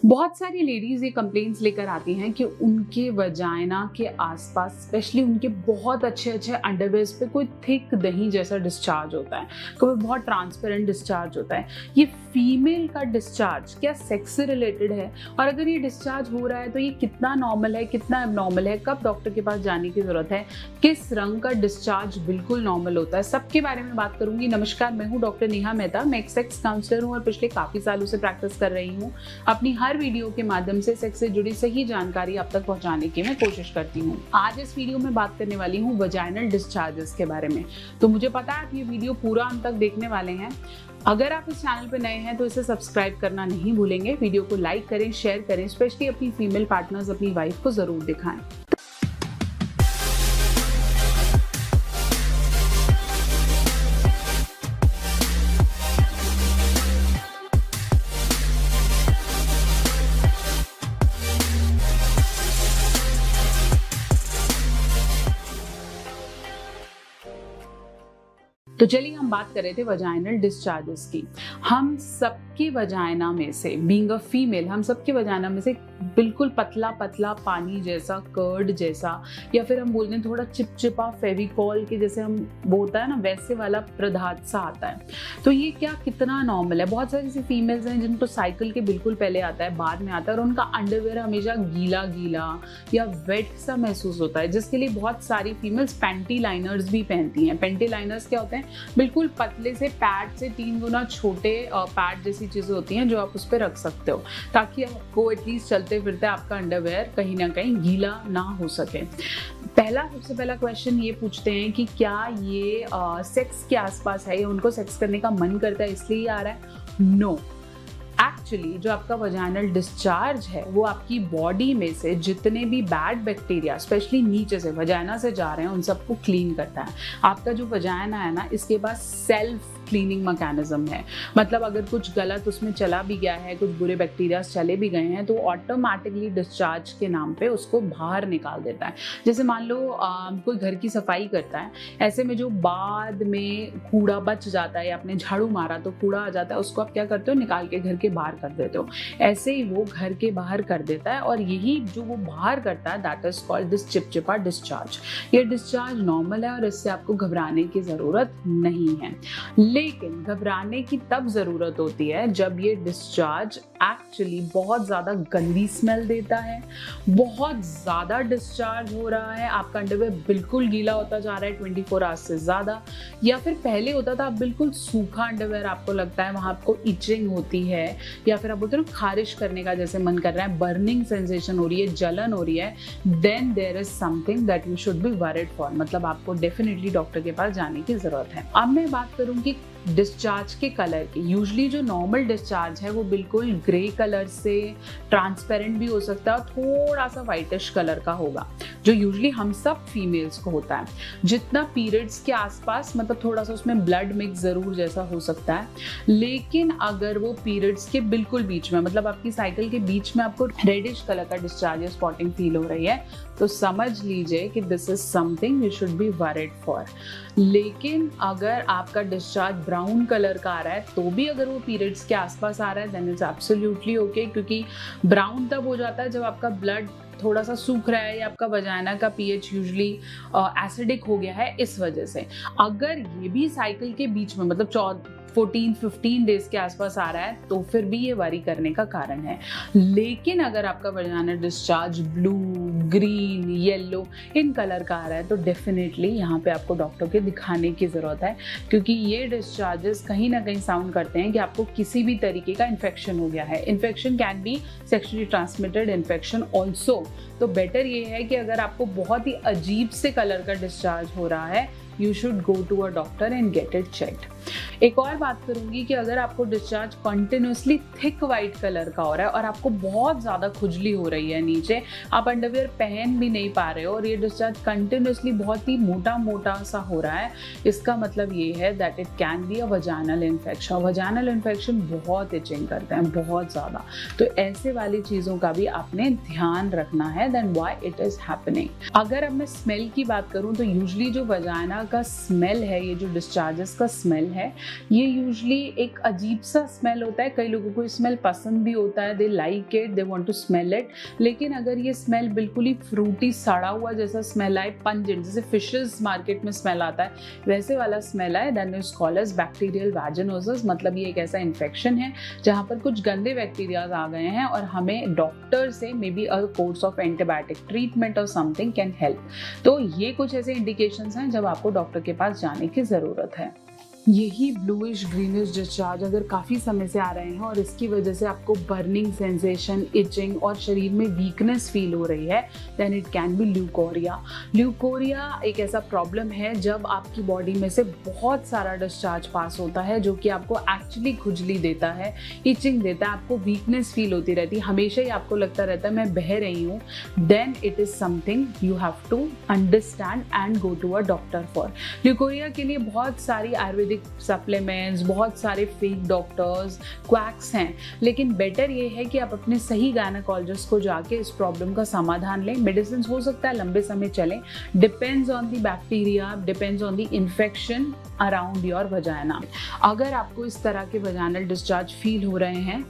बहुत सारी लेडीज ये कंप्लेंट्स लेकर आती हैं कि उनके वजाइना के आसपास स्पेशली उनके बहुत अच्छे अच्छे अंडरवेयर्स पे कोई थिक दही जैसा डिस्चार्ज होता है, कोई बहुत ट्रांसपेरेंट डिस्चार्ज होता है। ये फीमेल का डिस्चार्ज क्या सेक्स से रिलेटेड है, और अगर ये डिस्चार्ज हो रहा है तो ये कितना नॉर्मल है, कितना एबनॉर्मल है, कब डॉक्टर के पास जाने की जरूरत है, किस रंग का डिस्चार्ज बिल्कुल नॉर्मल होता है, सबके बारे में बात करूंगी। नमस्कार, मैं हूँ डॉक्टर नेहा मेहता। मैं एक सेक्स काउंसलर हूँ और पिछले काफी सालों से प्रैक्टिस कर रही हूँ। अपनी हर वीडियो के माध्यम से सेक्स से जुड़ी सही जानकारी आप तक पहुंचाने की मैं कोशिश करती हूँ। आज इस वीडियो में बात करने वाली हूँ वजाइनल डिस्चार्जेस के बारे में। तो मुझे पता है आप ये वीडियो पूरा अंत तक देखने वाले हैं। अगर आप इस चैनल पर नए हैं तो इसे सब्सक्राइब करना नहीं भूलेंगे। वीडियो को लाइक करें, शेयर करें, स्पेशली अपनी फीमेल पार्टनर्स, अपनी वाइफ को जरूर दिखाएं। तो चलिए हम बात कर रहे थे वजाइनल डिस्चार्जेस की। हम सबके वजाइना में से, बीइंग अ फीमेल, हम सबके वजाइना में से बिल्कुल पतला पतला पानी जैसा, कर्ड जैसा, या फिर हम बोलते हैं थोड़ा चिपचिपा फेविकॉल के जैसे हम वो होता है ना, वैसे वाला पदार्थ सा आता है। तो ये क्या कितना नॉर्मल है? बहुत सारी ऐसी फीमेल्स हैं जिनको साइकिल के बिल्कुल पहले आता है, बाद में आता है, और उनका अंडरवेयर हमेशा गीला गीला या वेट सा महसूस होता है, जिसके लिए बहुत सारी फीमेल्स पैंटी लाइनर्स भी पहनती हैं। पैंटी लाइनर्स क्या होते हैं? बिल्कुल पतले से पैड से 3 गुना छोटे पैड जैसी चीजें होती हैं जो आप उस पर रख सकते हो, ताकि आपको एटलीस्ट चलते फिरते आपका अंडरवेयर कहीं ना कहीं गीला ना हो सके। सबसे पहला क्वेश्चन ये पूछते हैं कि क्या ये सेक्स के आसपास है, या उनको सेक्स करने का मन करता है इसलिए आ रहा है? नो। एक्चुअली जो आपका वजाइनल डिस्चार्ज है वो आपकी बॉडी में से जितने भी बैड बैक्टीरिया स्पेशली नीचे से वजाइना से जा रहे हैं उन सबको क्लीन करता है। आपका जो वजाइना है ना, इसके पास सेल्फ क्लीनिंग मैकेनिज्म है। मतलब अगर कुछ गलत उसमें चला भी गया है, कुछ बुरे बैक्टीरिया चले भी गए हैं, तो ऑटोमेटिकली डिस्चार्ज के नाम पे उसको बाहर निकाल देता है। जैसे मान लो कोई घर की सफाई करता है, ऐसे में जो बाद में कूड़ा बच जाता है या आपने झाड़ू मारा तो कूड़ा आ जाता है, उसको आप क्या करते हो? निकाल के घर के बाहर कर देते हो। ऐसे ही वो घर के बाहर कर देता है, और यही जो वो बाहर करता है दैट इज कॉल्ड दिस चिपचिपा डिस्चार्ज। ये डिस्चार्ज नॉर्मल है और इससे आपको घबराने की जरूरत नहीं है। लेकिन घबराने की तब जरूरत होती है जब ये डिस्चार्ज एक्चुअली बहुत ज्यादा गंदी स्मेल देता है, बहुत ज्यादा डिस्चार्ज हो रहा है, आपका अंडरवेयर बिल्कुल गीला होता जा रहा है 24 आवर्स से ज्यादा, या फिर पहले होता था बिल्कुल सूखा अंडरवेयर आपको लगता है, वहां आपको इचिंग होती है, या फिर आप बोलते हो खारिश करने का जैसे मन कर रहा है, बर्निंग सेंसेशन हो रही है, जलन हो रही है, then there is something that you should be worried for. मतलब आपको डेफिनेटली डॉक्टर के पास जाने की जरूरत है। अब मैं बात करूंगी डिस्चार्ज के कलर की। यूजली जो नॉर्मल डिस्चार्ज है वो बिल्कुल ग्रे कलर से ट्रांसपेरेंट भी हो सकता है और थोड़ा सा वाइटिश कलर का होगा, जो यूजली हम सब फीमेल्स को होता है। जितना पीरियड्स के आसपास, मतलब थोड़ा सा उसमें ब्लड मिक्स जरूर जैसा हो सकता है। लेकिन अगर वो पीरियड्स के बिल्कुल बीच में, मतलब आपकी साइकिल के बीच में आपको रेडिश कलर का डिस्चार्ज या स्पॉटिंग फील हो रही है, तो समझ लीजिए कि this is something you should be worried for. लेकिन अगर आपका डिस्चार्ज ब्राउन कलर का आ रहा है, तो भी अगर वो पीरियड्स के आसपास आ रहा है, देन इट्स एब्सोल्युटली ओके, क्योंकि ब्राउन तब हो जाता है जब आपका ब्लड थोड़ा सा सूख रहा है या आपका वजाइना का पीएच यूजुअली एसिडिक हो गया है इस वजह से। अगर ये भी साइकिल के बीच में, मतलब 14-15 डेज के आसपास आ रहा है, तो फिर भी ये वरी करने का कारण है। लेकिन अगर आपका vaginal discharge blue, green, yellow in colour का आ रहा है, तो डेफिनेटली यहाँ पे आपको डॉक्टर के दिखाने की जरूरत है, क्योंकि ये डिस्चार्जेस कहीं ना कहीं साउंड करते हैं कि आपको किसी भी तरीके का इन्फेक्शन हो गया है। Infection can be sexually transmitted infection also. तो बेटर ये है कि अगर आपको बहुत ही अजीब से कलर का डिस्चार्ज हो रहा है, you should go to a doctor and get it checked. एक और बात करूंगी कि अगर आपको discharge continuously thick white colour का हो रहा है और आपको बहुत ज़्यादा खुजली हो रही है नीचे, आप अंडरवेयर पहन भी नहीं पा रहे हो, और ये डिस्चार्ज कंटिन्यूसली बहुत ही मोटा मोटा सा हो रहा है, इसका मतलब ये है that it can be a vaginal infection. Vaginal infection बहुत इचिंग करते हैं, बहुत ज़्यादा। तो ऐसे वाली चीज़ों का भी आपने ध्यान रखना है, then why it is happening. अगर अब मैं स्मेल की बात करूँ तो यूजली जो वजाइना का स्मेल है, ये जो डिस्चार्जेस का स्मेल है, ये यूजली एक अजीब सा स्मेल होता है। कई लोगों को स्मेल पसंद भी होता है, they like it, they want to smell it. लेकिन अगर ये स्मेल बिल्कुल ही फ्रूटी सड़ा हुआ जैसा स्मेल आए, पंजेंट, जैसे फिशेस मार्केट में स्मेल आता है वैसे वाला स्मेल आए, then it's called as bacterial vaginosis. मतलब ये एक ऐसा इन्फेक्शन है जहाँ पर कुछ गंदे बैक्टीरियाज आ गए हैं और हमें डॉक्टर से may be a course of antibiotic treatment और समथिंग कैन हेल्प। तो ये कुछ ऐसे इंडिकेशंस हैं जब आपको डॉक्टर के पास जाने की ज़रूरत है। यही ब्लूइश ग्रीनिश डिस्चार्ज अगर काफ़ी समय से आ रहे हैं और इसकी वजह से आपको बर्निंग सेंसेशन, इचिंग और शरीर में वीकनेस फील हो रही है, then it can be leucorrhoea. Leucorrhoea एक ऐसा प्रॉब्लम है जब आपकी बॉडी में से बहुत सारा डिस्चार्ज पास होता है जो कि आपको एक्चुअली खुजली देता है, इचिंग देता है, आपको वीकनेस फील होती रहती है, हमेशा ही आपको लगता रहता है मैं बह रही हूँ। Then it is something you have to understand and go to a doctor for. Leucorrhoea के लिए बहुत सारी आयुर्वेदिक सप्लीमेंट्स, बहुत सारे फेक डॉक्टर्स, क्वैक्स हैं, लेकिन बेटर ये है कि आप अपने सही गायनेकोलॉजिस्ट को जाके इस प्रॉब्लम का समाधान लें। मेडिसिन हो सकता है लंबे समय चलें, depends on the bacteria, depends on the infection around your vagina. अगर आपको इस तरह के वजाइनल डिस्चार्ज फील हो रहे हैं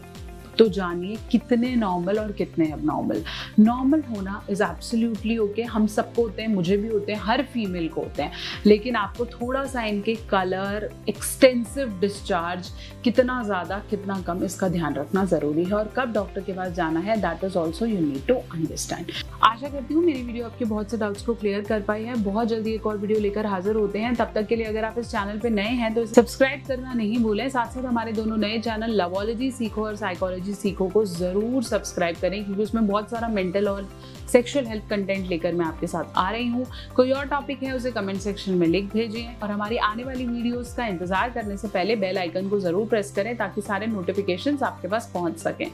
तो जानिए कितने नॉर्मल और कितने एबनॉर्मल। नॉर्मल होना इज़ एब्सोल्युटली ओके, हम सबको होते हैं, मुझे भी होते हैं, हर फीमेल को होते हैं। लेकिन आपको थोड़ा सा इनके कलर, एक्सटेंसिव डिस्चार्ज, कितना ज़्यादा कितना कम, इसका ध्यान रखना ज़रूरी है। और कब डॉक्टर के पास जाना है, that is also you need to understand. आशा करती हूँ मेरी वीडियो आपके बहुत से डाउट्स को क्लियर कर पाई है। बहुत जल्दी एक और वीडियो लेकर हाजिर होते हैं। तब तक के लिए अगर आप इस चैनल पर नए हैं तो सब्सक्राइब करना नहीं भूलें। साथ साथ हमारे दोनों नए चैनल लवोलॉजी सीखो और साइकोलॉजी सीखो को जरूर सब्सक्राइब करें, क्योंकि उसमें बहुत सारा मेंटल और सेक्सुअल हेल्थ कंटेंट लेकर मैं आपके साथ आ रही हूँ। कोई और टॉपिक है उसे कमेंट सेक्शन में लिख भेजिए और हमारी आने वाली वीडियोस का इंतजार करने से पहले बेल आइकन को जरूर प्रेस करें ताकि सारे नोटिफिकेशंस आपके पास पहुंच सकें।